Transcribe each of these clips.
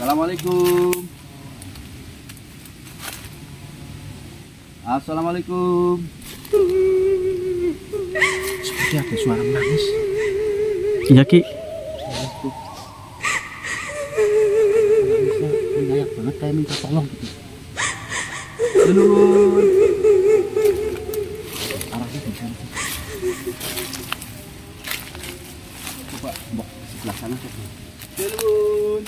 Assalamualaikum. Assalamualaikum. Seperti ada suara menangis. Iya Ki. Nangisnya mendayak banget kayak minta tolong gitu. Lulun. Arahnya di sana. Coba mbok sebelah sana coba. Lulun.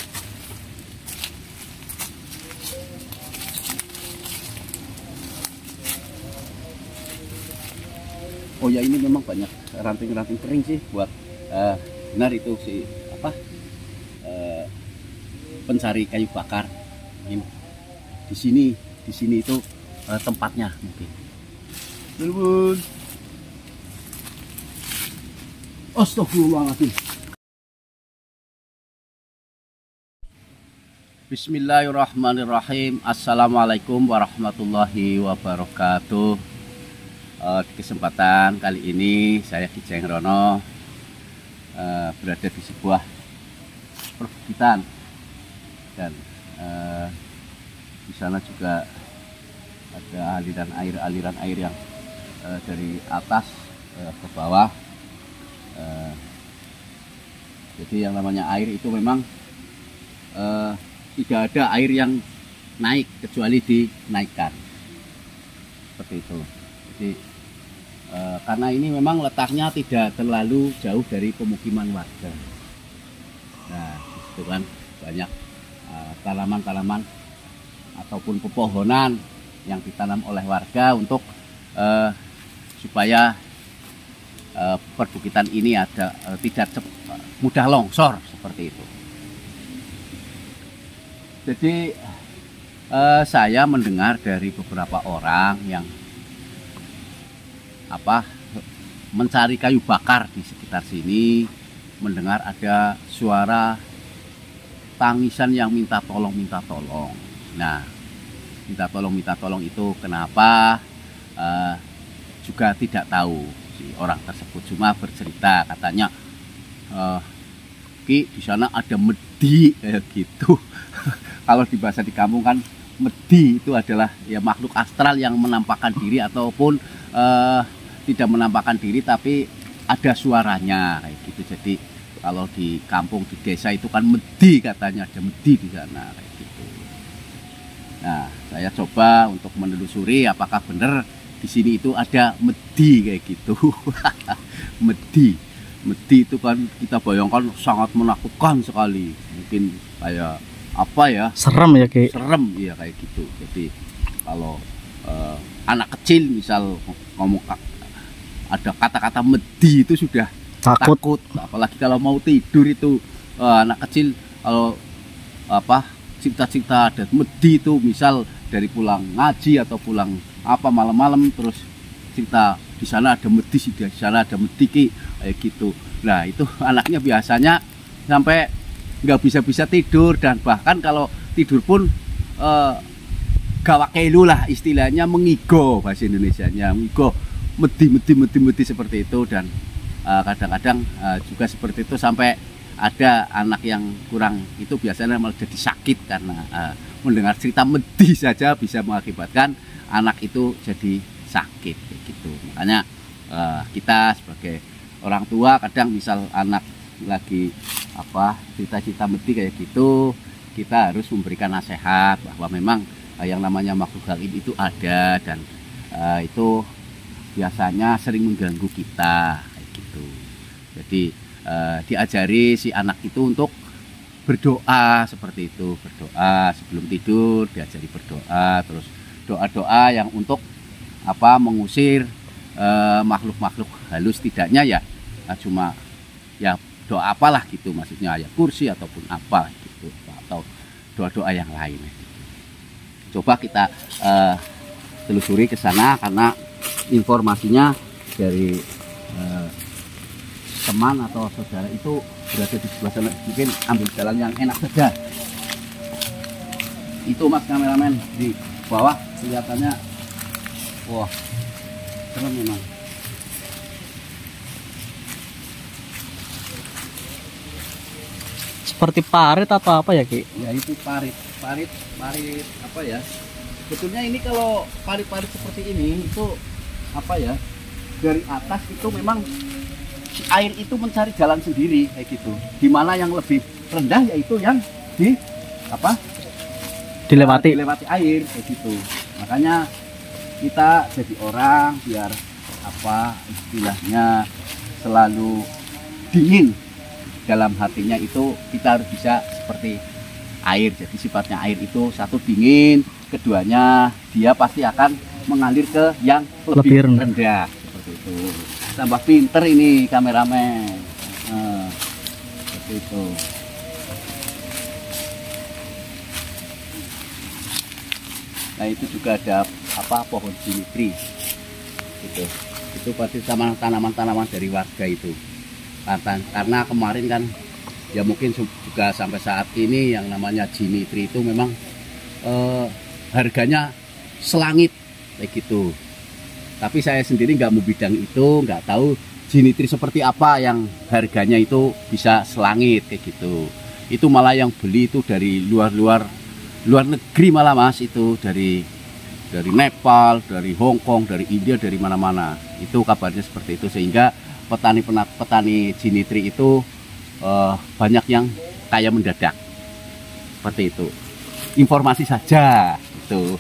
Oh ya, ini memang banyak ranting-ranting kering sih buat benar itu si apa pencari kayu bakar. Ini di sini itu tempatnya mungkin. Telepon. Astagfirullahaladzim. Bismillahirrahmanirrahim. Assalamualaikum warahmatullahi wabarakatuh. Di kesempatan kali ini saya Ki Jeng Rono berada di sebuah perbukitan dan di sana juga ada aliran air yang dari atas ke bawah. Jadi yang namanya air itu memang tidak ada air yang naik kecuali dinaikkan seperti itu. Jadi karena ini memang letaknya tidak terlalu jauh dari pemukiman warga. Nah, itu kan banyak tanaman-tanaman ataupun pepohonan yang ditanam oleh warga untuk supaya perbukitan ini tidak mudah longsor seperti itu. Jadi saya mendengar dari beberapa orang yang mencari kayu bakar di sekitar sini, mendengar ada suara tangisan yang minta tolong. Nah, minta tolong itu kenapa juga tidak tahu si orang tersebut, cuma bercerita katanya Ki, di sana ada medi kayak gitu. Kalau di bahasa di kampung kan medi itu adalah ya makhluk astral yang menampakkan diri ataupun tidak menampakkan diri tapi ada suaranya kayak gitu. Jadi kalau di kampung di desa itu kan medi, katanya ada medi di sana kayak gitu. Nah, saya coba untuk menelusuri apakah benar di sini itu ada medi kayak gitu. Medi itu kan kita bayangkan sangat menakutkan sekali. Mungkin kayak apa ya? Serem ya Ki. Serem ya kayak gitu. Jadi kalau anak kecil misal ngomong ada kata-kata medi itu sudah takut. Apalagi kalau mau tidur itu anak kecil kalau cerita-cerita ada medi itu misal dari pulang ngaji atau pulang malam-malam terus cerita di sana ada medi, di sana ada medi Ki kayak gitu. Nah, itu anaknya biasanya sampai nggak bisa tidur, dan bahkan kalau tidur pun gawak kelu lah istilahnya, mengigo bahasa Indonesianya, mengigo medi seperti itu. Dan kadang-kadang juga seperti itu sampai ada anak yang kurang itu biasanya malah jadi sakit karena mendengar cerita medi saja bisa mengakibatkan anak itu jadi sakit gitu. Makanya kita sebagai orang tua kadang misal anak lagi cerita-cerita medi kayak gitu, kita harus memberikan nasihat bahwa memang yang namanya makhluk gaib itu ada dan itu biasanya sering mengganggu kita kayak gitu. Jadi diajari si anak itu untuk berdoa seperti itu, berdoa sebelum tidur, diajari berdoa, terus doa-doa yang untuk mengusir makhluk-makhluk halus, tidaknya ya cuma ya doa apalah gitu, maksudnya ayat kursi ataupun apa gitu, atau doa-doa yang lain. Coba kita telusuri ke sana karena informasinya dari teman atau saudara itu berada di sebelah sana. Mungkin ambil jalan yang enak saja. Itu Mas kameramen di bawah kelihatannya, wah serem memang. seperti parit atau apa ya Ki? Ya itu parit apa ya? Sebetulnya ini kalau parit-parit seperti ini itu apa ya? Dari atas itu memang si air itu mencari jalan sendiri kayak gitu. Dimana yang lebih rendah yaitu yang di apa? Dilewati air kayak gitu. Makanya kita jadi orang biar apa istilahnya selalu dingin dalam hatinya, itu kita harus bisa seperti air. Jadi sifatnya air itu satu dingin, keduanya dia pasti akan mengalir ke yang lebih rendah seperti itu. Tambah pinter ini kameramen. Seperti itu. Nah itu juga ada apa, pohon jinitri itu pasti sama tanaman-tanaman dari warga itu. Karena kemarin kan ya mungkin juga sampai saat ini yang namanya jinitri itu memang harganya selangit kayak gitu. Tapi saya sendiri nggak mau bidang itu, nggak tahu jinitri seperti apa yang harganya itu bisa selangit kayak gitu. Itu malah yang beli itu dari luar negeri malah Mas, itu dari Nepal, dari Hong Kong, dari India, dari mana-mana. Itu kabarnya seperti itu, sehingga petani jinitri itu banyak yang kaya mendadak. Seperti itu. Informasi saja itu.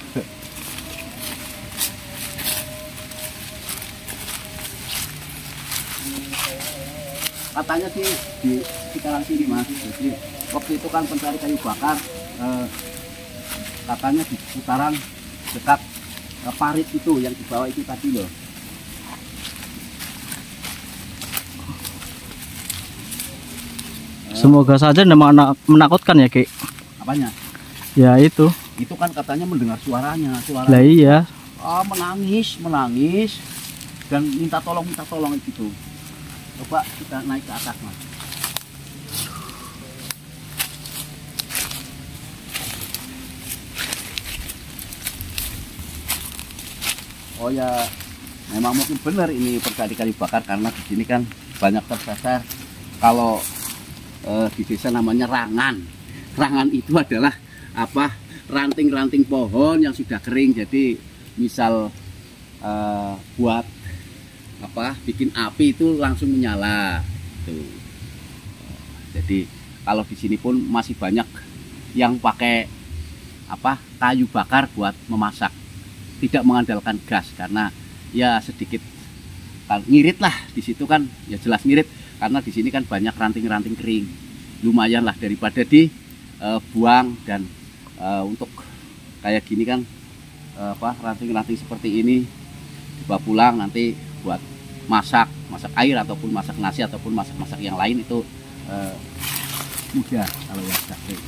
Katanya sih di sekitaran sini Mas. Jadi waktu itu kan pencari kayu bakar katanya di putaran dekat parit itu yang di bawah itu tadi loh. Semoga saja tidak menakutkan ya Ki. Apanya? Ya itu. Itu kan katanya mendengar suaranya. Lah iya. Menangis dan minta tolong gitu. Coba kita naik ke atas Mas. Oh ya, memang mungkin benar ini terjadi kayu bakar karena di sini kan banyak tersasar. Kalau di desa namanya rangan. Rangan itu adalah apa? Ranting-ranting pohon yang sudah kering. Jadi misal buat apa? Bikin api itu langsung menyala. Tuh. Jadi kalau di sini pun masih banyak yang pakai apa? Kayu bakar buat memasak. Tidak mengandalkan gas karena ya sedikit kan ngirit lah di situ kan, ya jelas ngirit karena di sini kan banyak ranting-ranting kering. Lumayan lah daripada buang dan untuk kayak gini kan apa ranting-ranting seperti ini dibawa pulang nanti buat masak air ataupun masak nasi ataupun masak yang lain itu mudah kalau yang kering.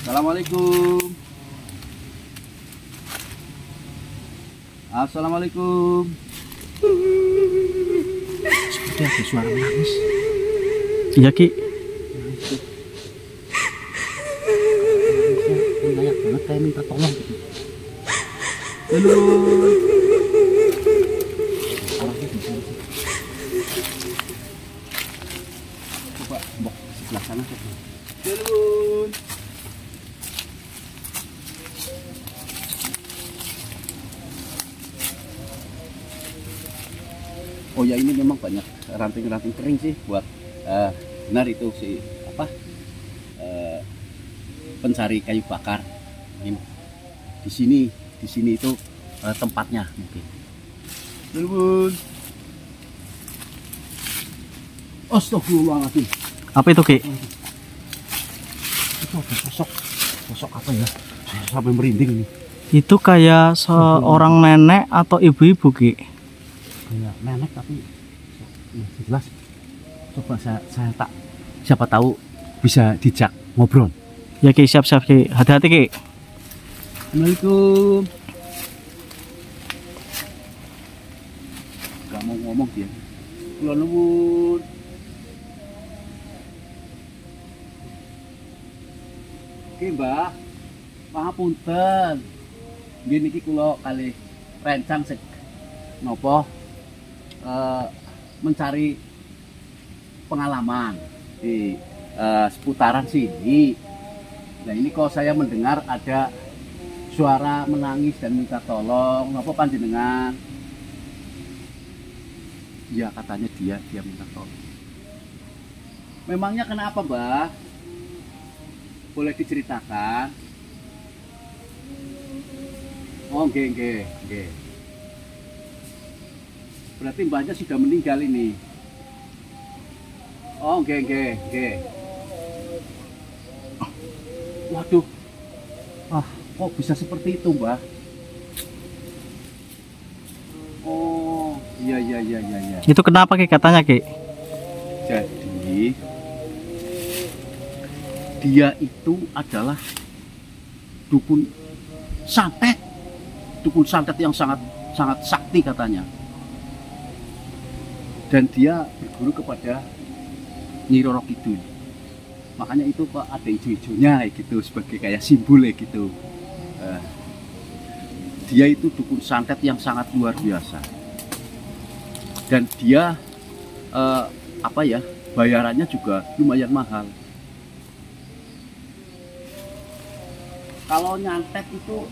Assalamualaikum. Assalamualaikum. Seperti ada suara menangis. Iya Ki. Banyak banget kayak minta tolong gitu. Halo. Orangnya di sana. Coba mbok sebelah sana. Halo. Oh ya ini memang banyak ranting-ranting kering sih buat benar itu si apa pencari kayu bakar. Ini di sini itu tempatnya mungkin. Bun. Astagfirullahaladzim. Apa itu Ki? Itu ada sosok apa ya? Saya sampai merinding nih. Itu kayak seorang nenek atau ibu-ibu Ki. Kayak nenek tapi jelas. Coba saya tak siapa tahu bisa dijak ngobrol. Ya Ki, siap-siap Ki. Hati-hati Ki. Assalamualaikum. Gak mau ngomong dia. Kula nuwun. Oke Mbak, pangapunten. Nggih niki kula kalih rencang sek nopo mencari pengalaman di seputaran sini. Nah ini kok saya mendengar ada suara menangis dan minta tolong. Apa panjenengan? Ya katanya dia minta tolong. Memangnya kenapa, Mbah? Boleh diceritakan? Oh, nggih. Berarti mbahnya sudah meninggal ini. Oh, nggih. Waduh. Kok bisa seperti itu, Mbah? Oh, iya. Itu kenapa Ki katanya Ki? Jadi dia itu adalah dukun santet. Dukun santet yang sangat sakti katanya. Dan dia berguru kepada Nyi Roro Kidul. Makanya itu kok ada hijau-hijaunya gitu sebagai kayak simbol gitu. Dia itu dukun santet yang sangat luar biasa. Dan dia bayarannya juga lumayan mahal. Kalau nyantet itu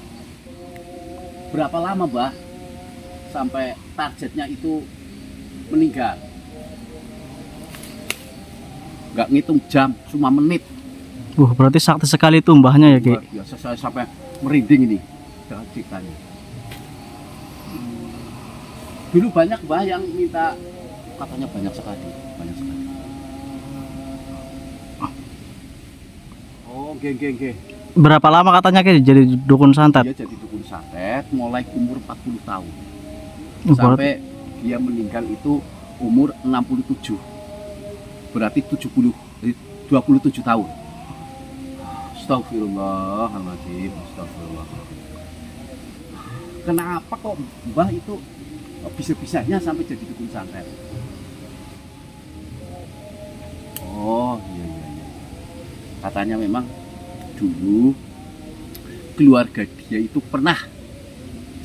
berapa lama, Mbah, sampai targetnya itu meninggal? Nggak ngitung jam, cuma menit. Berarti sakti sekali itu mbahnya ya Ki? Luar biasa, saya sampai merinding ini dengan ceritanya. Dulu banyak, Mbah, yang minta, katanya banyak sekali. Oh, geng. Berapa lama katanya Ki jadi dukun santet? Dia jadi dukun santet mulai umur 40 tahun. Sampai dia meninggal itu umur 67. Berarti 27 tahun. Astagfirullahaladzim. Kenapa kok Mbah itu bisa-bisanya sampai jadi dukun santet? Oh, iya. Katanya memang dulu keluarga dia itu pernah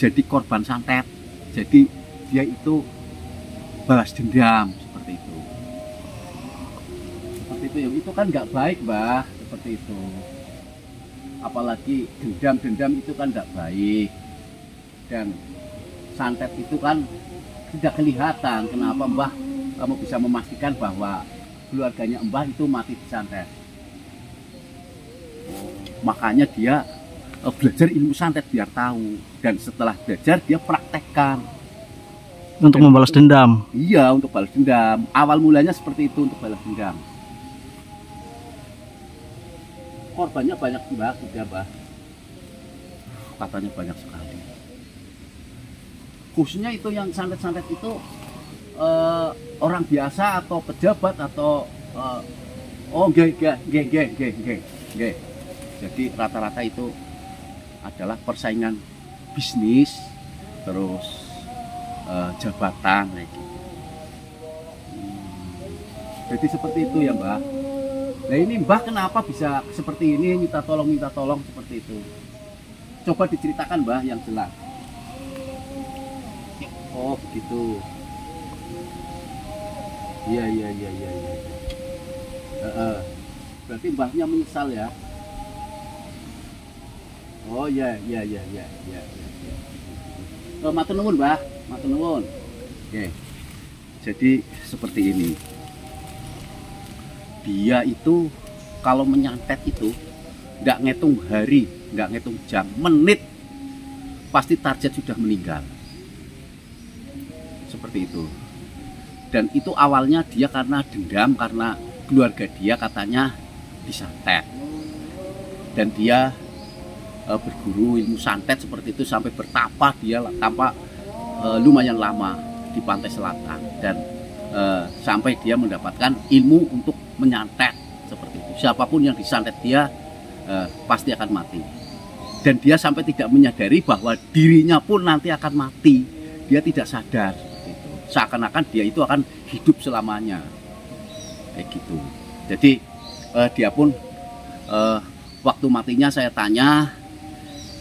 jadi korban santet. Jadi dia itu balas dendam seperti itu. Itu kan nggak baik, Mbah, seperti itu. Apalagi dendam itu kan nggak baik. Dan santet itu kan tidak kelihatan. Kenapa Mbah kamu bisa memastikan bahwa keluarganya Mbah itu mati di santet? Makanya dia belajar ilmu santet biar tahu, dan setelah belajar dia praktekkan untuk membalas dendam. Iya, untuk balas dendam. Awal mulanya seperti itu, untuk balas dendam. Korbannya banyak, Mbah, Mbah. Katanya banyak sekali. Khususnya itu yang santet-santet itu orang biasa atau pejabat atau nggih. Jadi rata-rata itu adalah persaingan bisnis, terus jabatan kayak gitu. Jadi seperti itu ya, Mbah. Nah ini Mbah kenapa bisa seperti ini, minta tolong seperti itu? Coba diceritakan, Mbah, yang jelas. Oh begitu. Iya. Berarti Mbahnya menyesal ya? Oh iya. Matur nuwun, Mbah. Matur nuwun. Oke. Jadi seperti ini. Dia itu kalau menyantet itu nggak ngitung hari, nggak ngitung jam, menit pasti target sudah meninggal. Seperti itu. Dan itu awalnya dia karena dendam, karena keluarga dia katanya disantet. Dan dia berguru ilmu santet seperti itu sampai bertapa, dia tanpa lumayan lama di pantai selatan, dan sampai dia mendapatkan ilmu untuk menyantet seperti itu. Siapapun yang disantet dia pasti akan mati, dan dia sampai tidak menyadari bahwa dirinya pun nanti akan mati. Dia tidak sadar seperti itu. Seakan-akan dia itu akan hidup selamanya kayak gitu. Jadi dia pun waktu matinya saya tanya,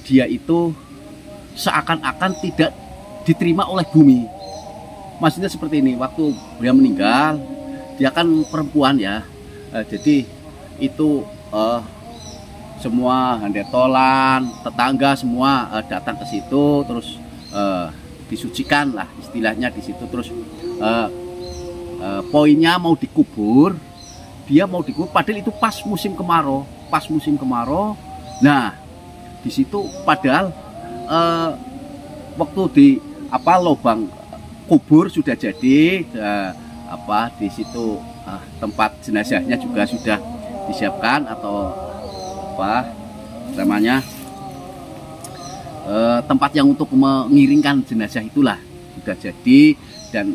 dia itu seakan-akan tidak diterima oleh bumi. Maksudnya seperti ini, waktu dia meninggal, dia kan perempuan ya, jadi itu semua handetolan, tetangga semua datang ke situ, terus disucikan lah istilahnya di situ. Terus poinnya mau dikubur, dia mau dikubur, padahal itu pas musim kemarau, Nah, di situ padahal waktu di lubang kubur sudah jadi, di situ tempat jenazahnya juga sudah disiapkan, atau namanya tempat yang untuk mengiringkan jenazah itulah sudah jadi. Dan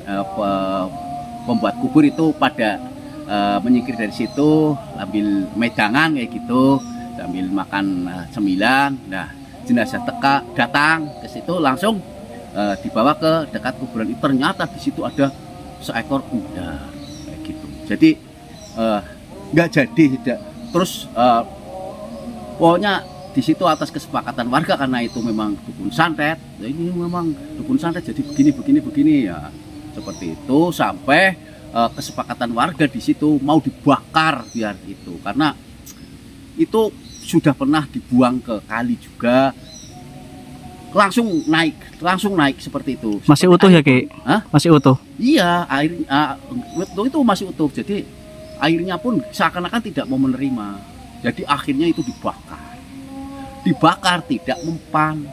pembuat kubur itu pada menyingkir dari situ sambil medangan kayak gitu, sambil makan cemilan. Nah, jenazah datang ke situ, langsung dibawa ke dekat kuburan itu. Ternyata di situ ada seekor ular kayak gitu. Jadi nggak jadi, tidak. Terus pokoknya di situ atas kesepakatan warga, karena itu memang dukun santet. Ya, ini memang dukun santet, jadi begini ya, seperti itu. Sampai kesepakatan warga di situ mau dibakar biar itu, karena itu sudah pernah dibuang ke kali juga, langsung naik seperti itu. Masih seperti utuh ya, Ki? Hah? Masih utuh? Iya, air itu masih utuh. Jadi airnya pun seakan-akan tidak mau menerima. Jadi akhirnya itu dibakar, tidak mempan.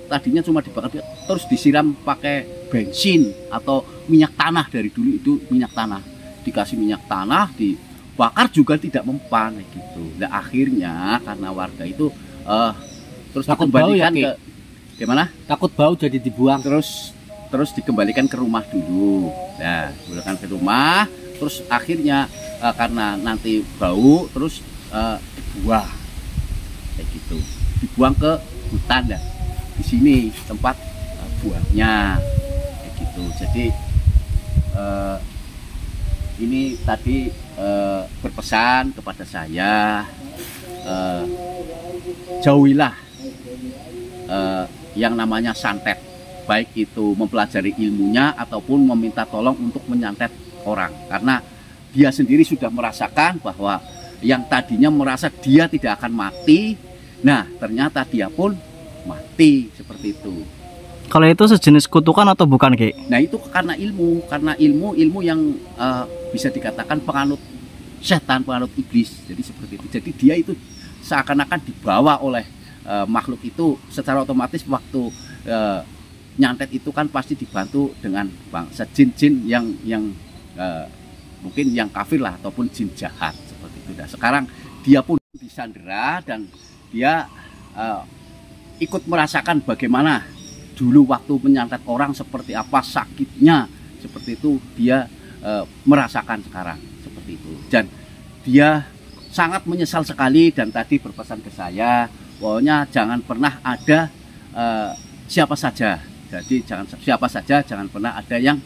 Tadinya cuma dibakar, terus disiram pakai bensin atau minyak tanah. Dari dulu itu minyak tanah, dikasih minyak tanah, dibakar juga tidak mempan gitu. Nah, akhirnya karena warga itu terus dikembalikan ke gimana? Takut bau jadi dibuang. Terus dikembalikan ke rumah dulu. Nah, dikembalikan ke rumah, terus akhirnya karena nanti bau, terus dibuang kayak gitu, dibuang ke hutan. Ya, di sini tempat buangnya kayak gitu. Jadi ini tadi berpesan kepada saya, jauhilah yang namanya santet, baik itu mempelajari ilmunya ataupun meminta tolong untuk menyantet orang, karena dia sendiri sudah merasakan bahwa yang tadinya merasa dia tidak akan mati, nah ternyata dia pun mati seperti itu. Kalau itu sejenis kutukan atau bukan, Ki? Nah, itu karena ilmu yang bisa dikatakan penganut setan, penganut iblis. Jadi seperti itu. Jadi dia itu seakan-akan dibawa oleh makhluk itu secara otomatis. Waktu nyantet itu kan pasti dibantu dengan bangsa jin-jin yang mungkin yang kafir lah, ataupun jin jahat seperti itu. Nah, sekarang dia pun disandera dan dia ikut merasakan bagaimana dulu waktu menyantet orang, seperti apa sakitnya, seperti itu dia merasakan sekarang seperti itu. Dan dia sangat menyesal sekali, dan tadi berpesan ke saya, pokoknya jangan pernah ada siapa saja. Jadi jangan pernah ada yang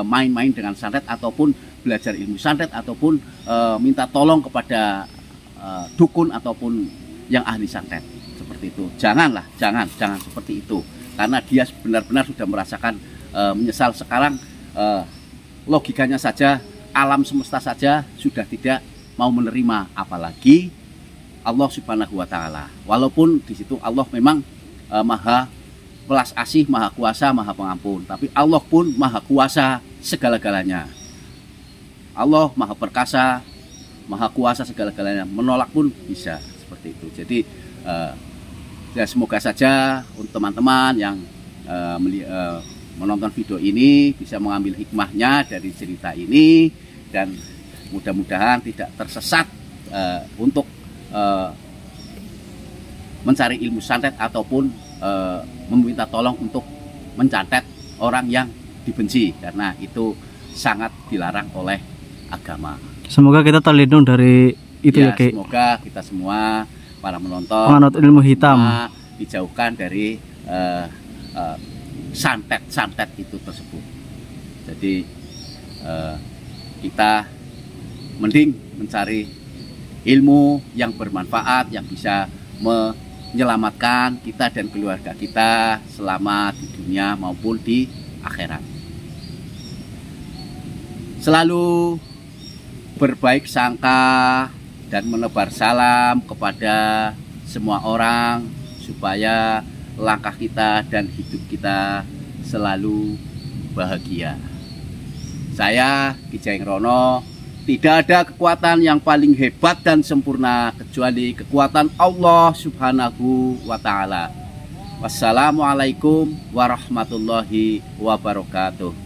main-main dengan santet, ataupun belajar ilmu santet, ataupun minta tolong kepada dukun ataupun yang ahli santet seperti itu. Jangan seperti itu, karena dia benar-benar sudah merasakan menyesal. Sekarang logikanya saja, alam semesta saja sudah tidak mau menerima, apalagi Allah Subhanahu wa Ta'ala. Walaupun di situ Allah memang maha welas asih, maha kuasa, maha pengampun, tapi Allah pun maha kuasa segala-galanya. Allah maha perkasa, maha kuasa segala-galanya, menolak pun bisa seperti itu. Jadi ya semoga saja untuk teman-teman yang menonton video ini bisa mengambil hikmahnya dari cerita ini, dan mudah-mudahan tidak tersesat untuk mencari ilmu santet ataupun meminta tolong untuk mencantet orang yang dibenci, karena itu sangat dilarang oleh agama. Semoga kita terlindung dari itu ya, Ki. Semoga kita semua para menonton penganut ilmu hitam dijauhkan dari santet itu tersebut. Jadi kita mending mencari ilmu yang bermanfaat, yang bisa menyelamatkan kita dan keluarga kita selamat di dunia maupun di akhirat. Selalu berbaik sangka dan menebar salam kepada semua orang supaya langkah kita dan hidup kita selalu bahagia. Saya Ki Jayeng Rono, tidak ada kekuatan yang paling hebat dan sempurna kecuali kekuatan Allah Subhanahu wa Ta'ala. Wassalamualaikum warahmatullahi wabarakatuh.